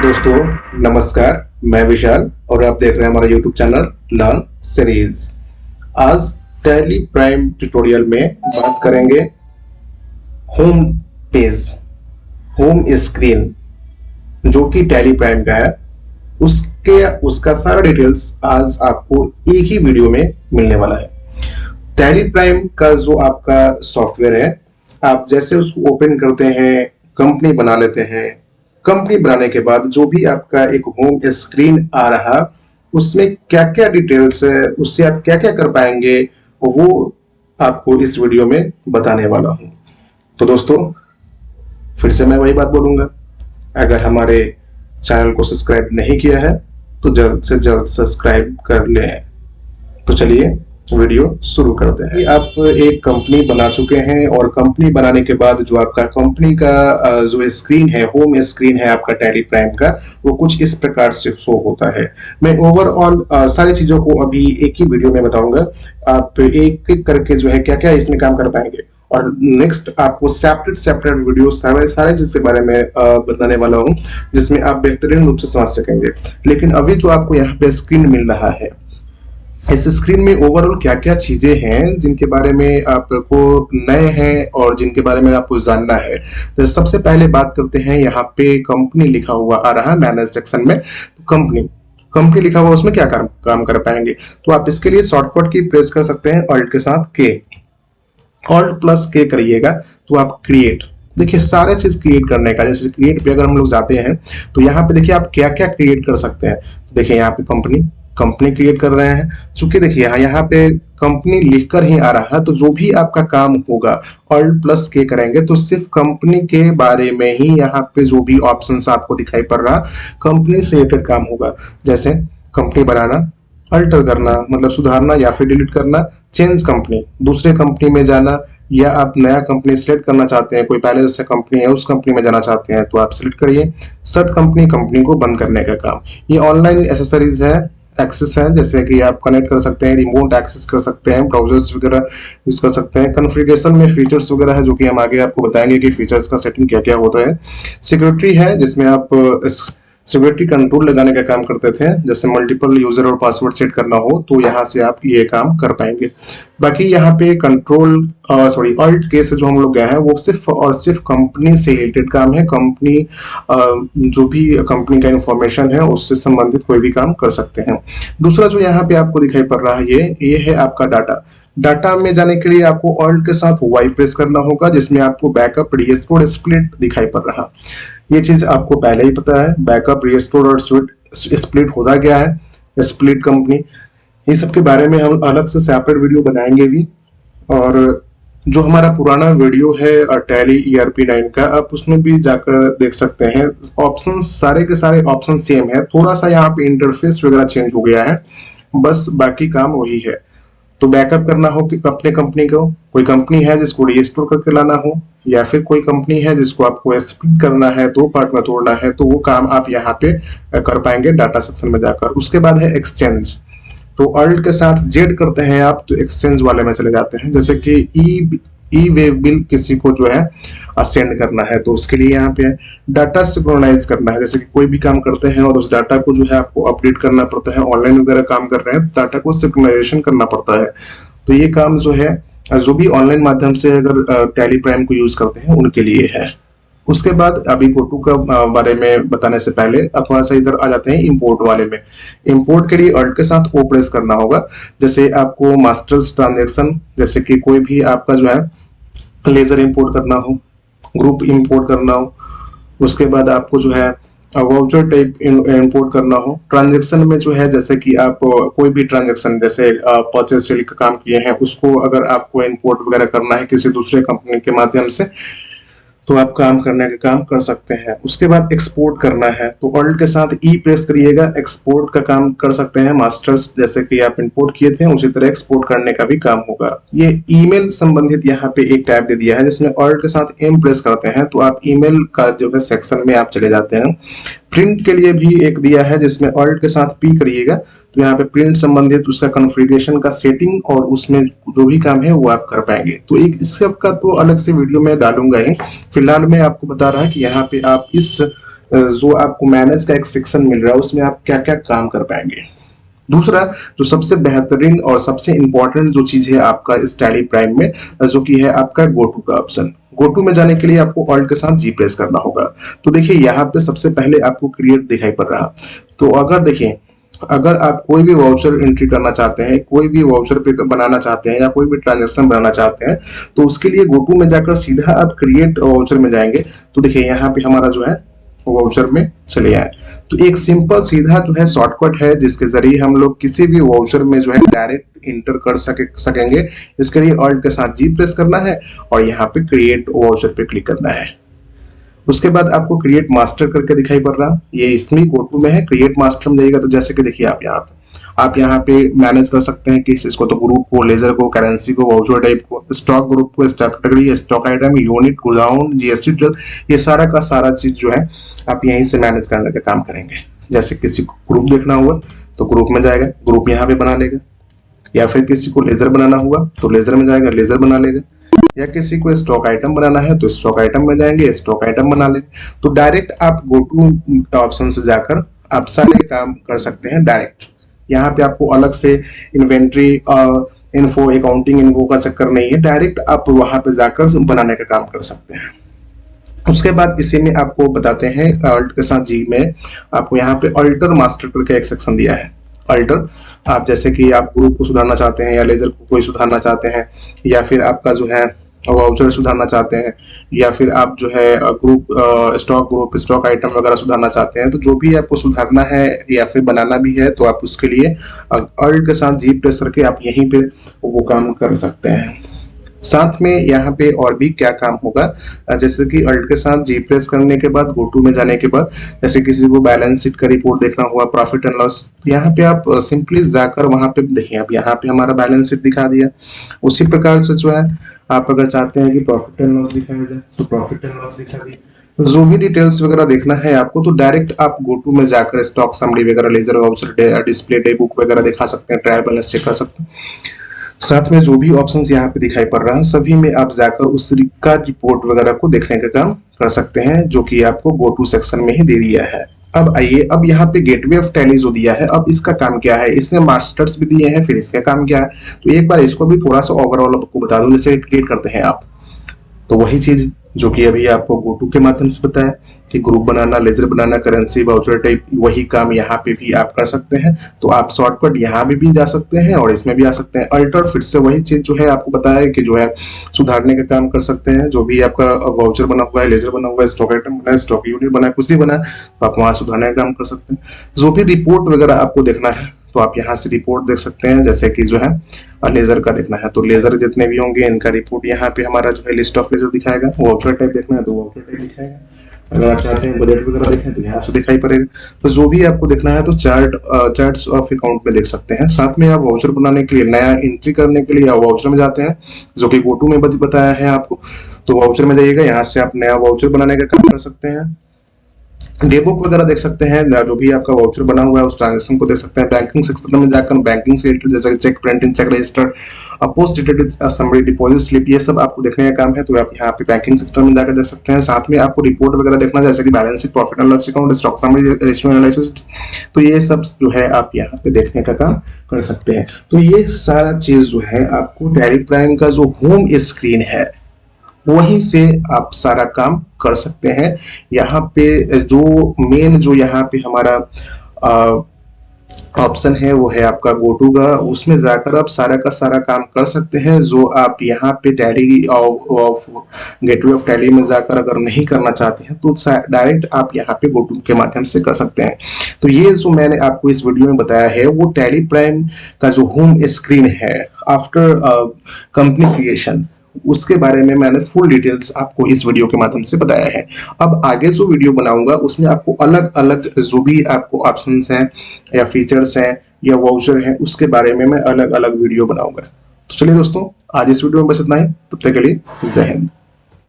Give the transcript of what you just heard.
दोस्तों नमस्कार, मैं विशाल और आप देख रहे हैं हमारा YouTube चैनल लर्न सीरीज। आज टैली प्राइम ट्यूटोरियल में बात करेंगे होम पेज, होम स्क्रीन जो कि टैली प्राइम का है, उसका सारा डिटेल्स आज आपको एक ही वीडियो में मिलने वाला है। टैली प्राइम का जो आपका सॉफ्टवेयर है, आप जैसे उसको ओपन करते हैं, कंपनी बना लेते हैं। कंपनी बनाने के बाद जो भी आपका एक होम स्क्रीन आ रहा, उसमें क्या क्या डिटेल्स है, उससे आप क्या क्या कर पाएंगे, वो आपको इस वीडियो में बताने वाला हूं। तो दोस्तों फिर से मैं वही बात बोलूंगा, अगर हमारे चैनल को सब्सक्राइब नहीं किया है तो जल्द से जल्द सब्सक्राइब कर लें। तो चलिए वीडियो शुरू करते हैं। आप एक कंपनी बना चुके हैं और कंपनी बनाने के बाद जो आपका कंपनी का जो स्क्रीन है, होम स्क्रीन है आपका टैली प्राइम का, वो कुछ इस प्रकार से शो होता है। मैं ओवरऑल सारी चीजों को अभी एक ही वीडियो में बताऊंगा। आप एक एक करके जो है क्या क्या इसमें काम कर पाएंगे, और नेक्स्ट आपको सेपरेट वीडियो सारे चीज के बारे में बताने वाला हूं, जिसमें आप बेहतरीन रूप से समझ सकेंगे। लेकिन अभी जो आपको यहाँ पे स्क्रीन मिल रहा है, इस स्क्रीन में ओवरऑल क्या क्या चीजें हैं जिनके बारे में आपको नए हैं और जिनके बारे में आपको जानना है। तो सबसे पहले बात करते हैं, यहाँ पे कंपनी लिखा हुआ आ रहा है मैनेज सेक्शन में। तो कंपनी लिखा हुआ, उसमें क्या काम कर पाएंगे। तो आप इसके लिए शॉर्टकट की प्रेस कर सकते हैं, ऑल्ट के साथ के, ऑल्ट प्लस के करिएगा तो आप क्रिएट, देखिए सारे चीज क्रिएट करने का। जैसे क्रिएट पे अगर हम लोग जाते हैं तो यहाँ पे देखिए आप क्या क्या क्रिएट कर सकते हैं। देखिए यहाँ पे कंपनी क्रिएट कर रहे हैं। चूंकि देखिए यहाँ पे कंपनी लिखकर ही आ रहा है, तो जो भी आपका काम होगा ऑल्ट प्लस के करेंगे तो सिर्फ कंपनी के बारे में ही यहाँ पे जो भी ऑप्शंस आपको दिखाई पड़ रहा, कंपनी से रिलेटेड काम होगा। जैसे कंपनी बनाना, अल्टर करना मतलब सुधारना या फिर डिलीट करना, चेंज कंपनी, दूसरे कंपनी में जाना, या आप नया कंपनी सिलेक्ट करना चाहते हैं, कोई पहले से कंपनी है उस कंपनी में जाना चाहते हैं तो आप सिलेक्ट करिए। सर्ट कंपनी को बंद करने का काम। ये ऑनलाइन एसेसरीज है, एक्सेस है, जैसे कि आप कनेक्ट कर सकते हैं, रिमोट एक्सेस कर सकते हैं, ब्राउजर्स वगैरह यूज कर सकते हैं। कॉन्फ़िगरेशन में फीचर्स वगैरह है, जो कि हम आगे आपको बताएंगे कि फीचर्स का सेटिंग क्या क्या होता है। सिक्योरिटी है, जिसमें आप सिक्योरिटी कंट्रोल लगाने का काम करते थे, जैसे मल्टीपल यूजर और पासवर्ड सेट करना हो तो यहाँ से आप ये काम कर पाएंगे। बाकी यहाँ पे ऑल्ट के से जो हम लोग गए हैं, वो सिर्फ और सिर्फ कंपनी से रिलेटेड काम है। कंपनी जो भी कंपनी का इंफॉर्मेशन है उससे संबंधित कोई भी काम कर सकते हैं। दूसरा जो यहाँ पे आपको दिखाई पड़ रहा है, ये है आपका डाटा में जाने के लिए आपको ऑल्ट के साथ वाई प्रेस करना होगा, जिसमें आपको बैकअप, रिस्टोर, स्प्लिट दिखाई पड़ रहा। ये चीज आपको पहले ही पता है, बैकअप, रिस्टोर और स्प्लिट होता क्या है, स्प्लिट कंपनी, ये सब के बारे में हम अलग से सेपरेट वीडियो बनाएंगे भी। और जो हमारा पुराना वीडियो है टैली ERP9 का, आप उसमें भी जाकर देख सकते हैं। ऑप्शन सारे के सारे ऑप्शन सेम है, थोड़ा सा यहाँ पे इंटरफेस वगैरह चेंज हो गया है, बस बाकी काम वही है। तो बैकअप करना हो कि अपने कंपनी को, कोई कंपनी है जिसको रिस्टोर करके लाना हो, या फिर कोई कंपनी है जिसको आपको स्प्लिट करना है, दो पार्ट में तोड़ना है, तो वो काम आप यहाँ पे कर पाएंगे डाटा सेक्शन में जाकर। उसके बाद है एक्सचेंज, तो ऑल्ट के साथ जेड करते हैं आप तो एक्सचेंज वाले में चले जाते हैं। जैसे कि ई वे बिल किसी को जो है सेंड करना है, तो उसके लिए यहाँ पे डाटा सिंक्रोनाइज करना है। जैसे कि कोई भी काम करते हैं और उस डाटा को जो है आपको अपडेट करना पड़ता है, ऑनलाइन वगैरह काम कर रहे हैं, डाटा को सिंक्रोनाइजेशन करना पड़ता है। तो ये काम जो है, जो भी ऑनलाइन माध्यम से अगर टैली प्राइम को यूज करते हैं उनके लिए है। उसके बाद अभी गोटू का बारे में बताने से पहले अब थोड़ा सा इधर आ जाते हैं इंपोर्ट वाले में। इंपोर्ट के लिए ऑल्ट के साथ ओ प्रेस करना होगा। जैसे आपको मास्टर्स ट्रांजैक्शन, जैसे कि कोई भी आपका जो है लेजर इंपोर्ट करना हो, ग्रुप इंपोर्ट करना हो, उसके बाद आपको जो है वाउचर टाइप इंपोर्ट करना हो। ट्रांजैक्शन में जो है, जैसे कि आप कोई भी ट्रांजैक्शन, जैसे परचेज सेल का काम किए हैं, उसको अगर आपको इंपोर्ट वगैरह करना है किसी दूसरे कंपनी के माध्यम से, तो आप काम करने का काम कर सकते हैं। उसके बाद एक्सपोर्ट करना है तो ऑल्ट के साथ ई प्रेस करिएगा, एक्सपोर्ट का काम कर सकते हैं। मास्टर्स जैसे कि आप इंपोर्ट किए थे, उसी तरह एक्सपोर्ट करने का भी काम होगा। ये ईमेल संबंधित यहाँ पे एक टैब दे दिया है, जिसमें ऑल्ट के साथ एम प्रेस करते हैं तो आप ईमेल का जो है सेक्शन में आप चले जाते हैं। प्रिंट के लिए भी एक दिया है, जिसमें ऑल्ट के साथ पी करिएगा तो यहाँ पे प्रिंट संबंधित उसका कॉन्फ़िगरेशन का सेटिंग और उसमें जो भी काम है वो आप कर पाएंगे। तो एक इस सब का तो अलग से वीडियो में डालूंगा ही, फिलहाल मैं आपको बता रहा है कि यहाँ पे आप इस जो आपको मैनेज का एक सेक्शन मिल रहा है उसमें आप क्या क्या काम कर पाएंगे। दूसरा जो सबसे बेहतरीन और सबसे इंपॉर्टेंट जो चीज है आपका इस टैली प्राइम में, जो कि है आपका गो टू का ऑप्शन। गो टू में जाने के लिए आपको ऑल्ट के साथ जी प्रेस करना होगा। तो देखिए यहाँ पे सबसे पहले आपको क्रिएट दिखाई पड़ रहा। तो अगर देखिए, अगर आप कोई भी वाउचर एंट्री करना चाहते हैं, कोई भी वाउचर पे बनाना चाहते हैं या कोई भी ट्रांजेक्शन बनाना चाहते हैं, तो उसके लिए गो टू में जाकर सीधा आप क्रिएट वाउचर में जाएंगे। तो देखिए यहाँ पे हमारा जो है वाउचर में चले आए। तो एक सिंपल सीधा जो है शॉर्टकट है जिसके जरिए हम लोग किसी भी वाउचर में जो है डायरेक्ट इंटर कर सकेंगे। इसके लिए ऑल्ट के साथ जी प्रेस करना है और यहाँ पे क्रिएट वाउचर पे क्लिक करना है। उसके बाद आपको क्रिएट मास्टर करके दिखाई पड़ रहा, ये इसमें गो टू में है। क्रिएट मास्टर में जाइएगा तो जैसे कि देखिए आप यहाँ पे मैनेज कर सकते हैं किस इसको, तो ग्रुप को, लेजर को, करेंसी को, वाउचर टाइप को, स्टॉक ग्रुप को, stock category, stock item, unit, godown, GST, ये सारा का सारा चीज जो है आप यहीं से मैनेज करने का काम करेंगे। जैसे किसी को ग्रुप देखना हुआ तो ग्रुप में जाएगा, ग्रुप यहाँ पे बना लेगा, या फिर किसी को लेजर बनाना हुआ तो लेजर में जाएगा, लेजर बना लेगा, या किसी को स्टॉक आइटम बनाना है तो स्टॉक आइटम में जाएंगे, स्टॉक आइटम बना लेंगे। तो डायरेक्ट आप गो टू ऑप्शन से जाकर आप सारे काम कर सकते हैं डायरेक्ट। यहाँ पे आपको अलग से इन्वेंट्री इन्फो, अकाउंटिंग इन्फो का चक्कर नहीं है, डायरेक्ट आप वहां पे जाकर बनाने का काम कर सकते हैं। उसके बाद इसी में आपको बताते हैं अल्ट के साथ जी में आपको यहाँ पे अल्टर मास्टर करके एक सेक्शन दिया है। अल्टर, आप जैसे कि आप ग्रुप को सुधारना चाहते हैं या लेजर को कोई सुधारना चाहते हैं, या फिर आपका जो है वाउचर सुधारना चाहते हैं, या फिर आप जो है ग्रुप स्टॉक आइटम वगैरह सुधारना चाहते हैं, तो जो भी आपको सुधारना है या फिर बनाना भी है तो आप उसके लिए अल्ट के साथ जी प्रेस करके आप यहीं पे वो काम कर सकते हैं। साथ में यहाँ पे और भी क्या काम होगा, जैसे कि अल्ट के साथ जी प्रेस करने के बाद गो टू में जाने के बाद जैसे किसी को बैलेंस शीट का रिपोर्ट देखना हुआ, प्रॉफिट एंड लॉस, यहाँ पे आप सिंपली जाकर वहां पे देखिए, अब यहाँ पे हमारा बैलेंस शीट दिखा दिया। उसी प्रकार से जो है आप अगर चाहते हैं कि प्रॉफिट एंड लॉस दिखाया जाए तो प्रॉफिट एंड लॉस दिखा दिया। जो भी डिटेल्स वगैरह देखना है आपको तो डायरेक्ट आप गो टू में जाकर स्टॉक समरी वगैरह, ledger voucher, display day book वगैरह दिखा सकते हैं, ट्रायल बैलेंस चेक कर सकते हैं। साथ में जो भी ऑप्शंस यहाँ पे दिखाई पड़ रहा है सभी में आप जाकर उस का रिपोर्ट वगैरह को देखने का काम कर सकते हैं, जो कि आपको गो टू सेक्शन में ही दे दिया है। अब आइए, अब यहाँ पे गेटवे ऑफ टैली जो दिया है, अब इसका काम क्या है, इसमें मास्टर्स भी दिए हैं, फिर इसका काम क्या है, तो एक बार इसको भी थोड़ा सा ओवरऑल आपको बता दूं। जैसे क्रिएट करते हैं आप, तो वही चीज जो कि अभी आपको गो टू के माध्यम से बताया कि ग्रुप बनाना, लेजर बनाना, करेंसी, वाउचर टाइप, वही काम यहाँ पे भी आप कर सकते हैं। तो आप शॉर्टकट यहाँ भी जा सकते हैं और इसमें भी आ सकते हैं। अल्टर फिर से वही चीज जो है आपको बताया कि जो है सुधारने का काम कर सकते हैं। जो भी आपका वाउचर बना हुआ है, लेजर बना हुआ है, स्टॉक आइटम बना है, स्टॉक यूनिट बना है, कुछ भी बना है तो आप वहां सुधारने का काम कर सकते हैं। जो भी रिपोर्ट वगैरह आपको देखना है तो आप यहाँ से रिपोर्ट देख सकते हैं। जैसे कि जो है लेजर का देखना है तो लेजर जितने भी होंगे इनका रिपोर्ट यहाँ पे हमारा जो है लिस्ट ऑफ लेजर दिखाएगा। वाउचर टाइप देखना है तो वाउचर टाइप दिखाएगा। अगर आप चाहते हैं बजट वगैरह देखें तो यहाँ से दिखाई पड़ेगा। तो जो भी आपको देखना है तो चार्ट्स ऑफ अकाउंट में देख सकते हैं। साथ में आप वाउचर बनाने के लिए, नया एंट्री करने के लिए आप वाउचर में जाते हैं, जो कि गो टू में बताया है आपको। तो वाउचर में जाइएगा, यहाँ से आप नया वाउचर बनाने का काम कर सकते हैं। डे बुक वगैरह देख सकते हैं, जो भी आपका वाउचर बना हुआ है उस ट्रांजेक्शन को देख सकते हैं। बैंकिंग सेक्शन में जाकर बैंकिंग से रिलेटेड जैसे cheque printing, cheque register, post dated summary, deposit slip, ये सब आपको देखने का काम है तो आप यहाँ पे बैंकिंग सेक्टर में जाकर देख सकते हैं। साथ में आपको रिपोर्ट वगैरह देखना जैसे कि balance sheet, profit and loss account, stock summary, ratio analysis, तो ये सब जो है आप यहाँ पे देखने का काम कर सकते हैं। तो ये सारा चीज जो है आपको टैली प्राइम का जो होम स्क्रीन है वहीं से आप सारा काम कर सकते हैं। यहाँ पे जो मेन जो यहाँ पे हमारा ऑप्शन है वो है आपका गो टू का, उसमें जाकर आप सारा का सारा काम कर सकते हैं। जो आप यहाँ पे tally of gateway of tally में जाकर अगर नहीं करना चाहते हैं तो डायरेक्ट आप यहाँ पे गो टू के माध्यम से कर सकते हैं। तो ये जो मैंने आपको इस वीडियो में बताया है वो टैली प्राइम का जो होम स्क्रीन है आफ्टर कंपनी क्रिएशन, उसके बारे में मैंने फुल डिटेल्स आपको इस वीडियो के माध्यम से बताया है। अब आगे जो वीडियो बनाऊंगा उसमें आपको अलग अलग जो भी आपको ऑप्शंस हैं या फीचर्स हैं या वाउचर हैं उसके बारे में मैं अलग अलग वीडियो बनाऊंगा। तो चलिए दोस्तों, आज इस वीडियो में बस इतना ही। तब तक के लिए जय हिंद।